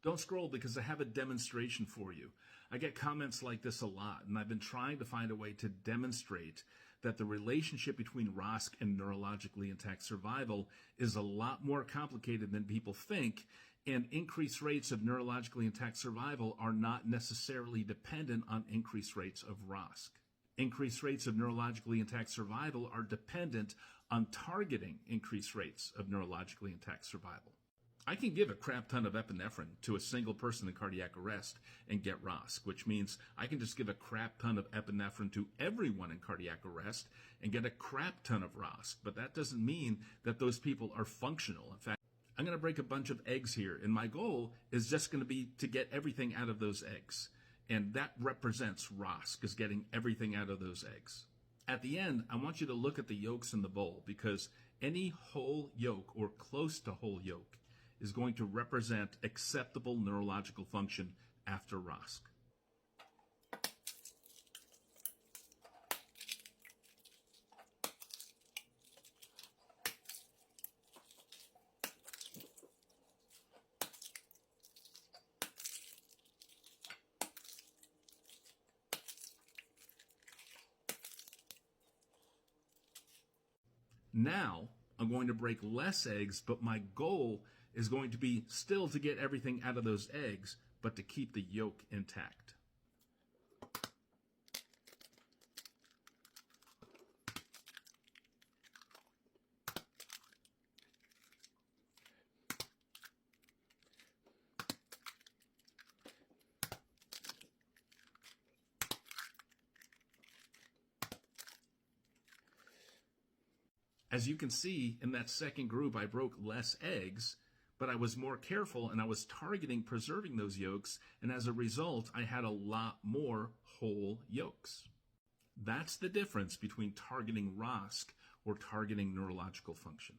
Don't scroll because I have a demonstration for you. I get comments like this a lot, and I've been trying to find a way to demonstrate that the relationship between Rosc and neurologically intact survival is a lot more complicated than people think, and increased rates of neurologically intact survival are not necessarily dependent on increased rates of Rosc. Increased rates of neurologically intact survival are dependent on targeting increased rates of neurologically intact survival. I can give a crap ton of epinephrine to a single person in cardiac arrest and get Rosc, which means I can just give a crap ton of epinephrine to everyone in cardiac arrest and get a crap ton of Rosc. But that doesn't mean that those people are functional. In fact, I'm going to break a bunch of eggs here, and my goal is just going to be to get everything out of those eggs. And that represents Rosc, is getting everything out of those eggs. At the end, I want you to look at the yolks in the bowl, because any whole yolk or close to whole yolk is going to represent acceptable neurological function after Rosc. Now, I'm going to break less eggs, but my goal is going to be still to get everything out of those eggs, but to keep the yolk intact. As you can see, in that second group, I broke less eggs, but I was more careful and I was targeting preserving those yolks, and as a result, I had a lot more whole yolks. That's the difference between targeting Rosc or targeting neurological function.